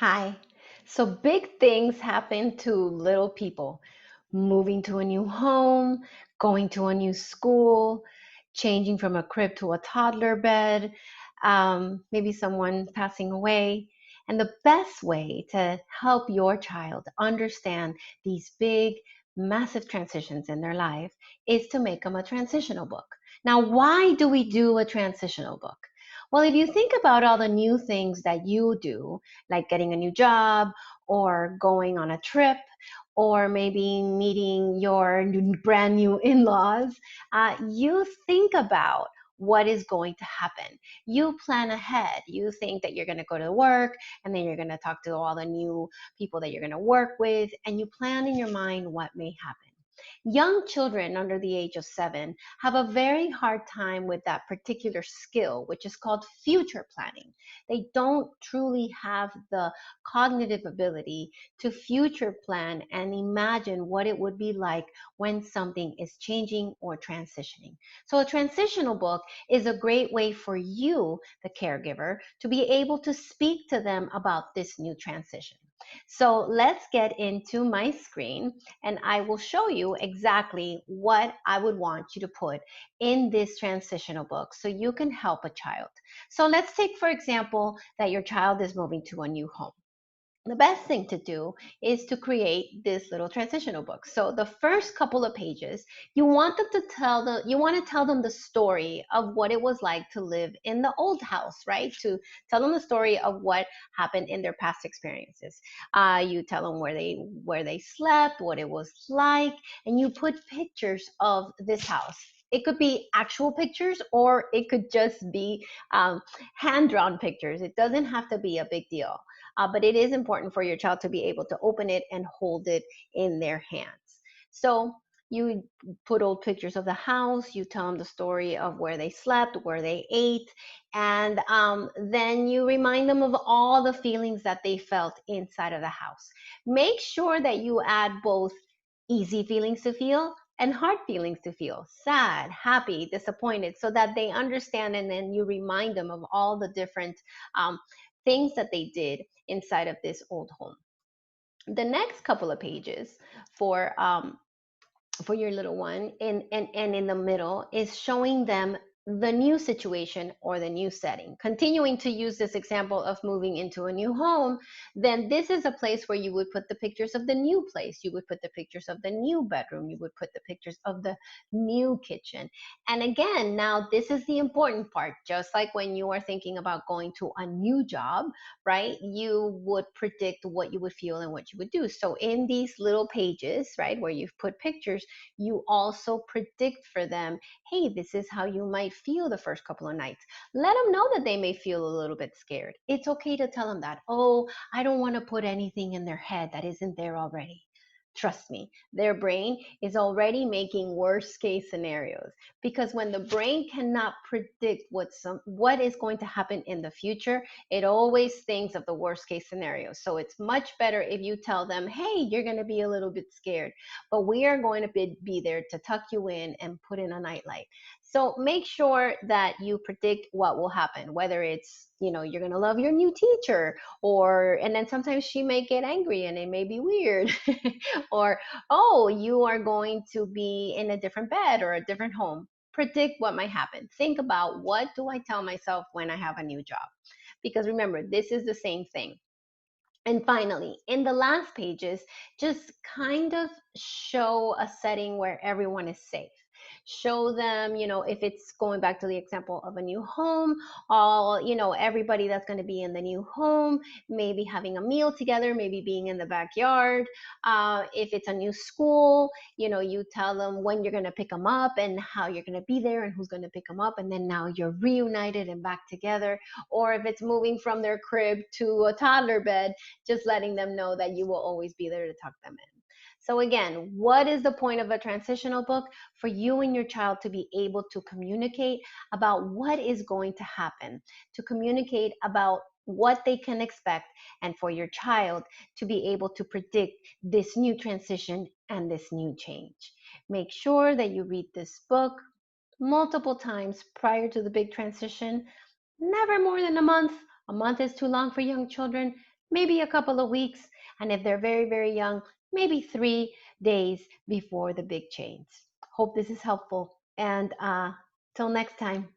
Hi. So big things happen to little people. Moving to a new home, going to a new school, changing from a crib to a toddler bed, maybe someone passing away. And the best way to help your child understand these big, massive transitions in their life is to make them a transitional book. Now, why do we do a transitional book? Well, if you think about all the new things that you do, like getting a new job or going on a trip or maybe meeting your brand new in laws, you think about what is going to happen. You plan ahead. You think that you're going to go to work and then you're going to talk to all the new people that you're going to work with, and you plan in your mind what may happen. Young children under the age of 7 have a very hard time with that particular skill, which is called future planning. They don't truly have the cognitive ability to future plan and imagine what it would be like when something is changing or transitioning. So, a transitional book is a great way for you, the caregiver, to be able to speak to them about this new transition. So let's get into my screen and I will show you exactly what I would want you to put in this transitional book so you can help a child. So let's take, for example, that your child is moving to a new home. The best thing to do is to create this little transitional book. So the first couple of pages, you want to tell them the story of what it was like to live in the old house, right? To tell them the story of what happened in their past experiences. You tell them where they slept, what it was like, and you put pictures of this house. It could be actual pictures or it could just be hand drawn pictures. It doesn't have to be a big deal, but it is important for your child to be able to open it and hold it in their hands. So you put old pictures of the house, you tell them the story of where they slept, where they ate, and then you remind them of all the feelings that they felt inside of the house. Make sure that you add both easy feelings to feel and hard feelings to feel, sad, happy, disappointed, so that they understand, and then you remind them of all the different things that they did inside of this old home. The next couple of pages for for your little one and in the middle is showing them the new situation or the new setting. Continuing to use this example of moving into a new home, then this is a place where you would put the pictures of the new place. You would put the pictures of the new bedroom. You would put the pictures of the new kitchen. And again, now this is the important part. Just like when you are thinking about going to a new job, right? You would predict what you would feel and what you would do. So in these little pages, right, where you've put pictures, you also predict for them, hey, this is how you might feel the first couple of nights. Let them know that they may feel a little bit scared. It's okay to tell them that. Oh, I don't want to put anything in their head that isn't there already. Trust me, their brain is already making worst case scenarios, because when the brain cannot predict what is going to happen in the future, it always thinks of the worst case scenario. So it's much better if you tell them, hey, you're going to be a little bit scared, but we are going to be there to tuck you in and put in a nightlight. So make sure that you predict what will happen, whether it's, you're going to love your new teacher, and then sometimes she may get angry and it may be weird. Or, oh, you are going to be in a different bed or a different home. Predict what might happen. Think about, what do I tell myself when I have a new job? Because remember, this is the same thing. And finally, in the last pages, just kind of show a setting where everyone is safe. Show them, if it's going back to the example of a new home, everybody that's going to be in the new home, maybe having a meal together, maybe being in the backyard. If it's a new school, you tell them when you're going to pick them up and how you're going to be there and who's going to pick them up. And then now you're reunited and back together. Or if it's moving from their crib to a toddler bed, just letting them know that you will always be there to tuck them in. So again, what is the point of a transitional book? For you and your child to be able to communicate about what is going to happen, to communicate about what they can expect, and for your child to be able to predict this new transition and this new change. Make sure that you read this book multiple times prior to the big transition, never more than a month. A month is too long for young children. maybe a couple of weeks. And if they're very, very young, maybe 3 days before the big change. Hope this is helpful. And till next time.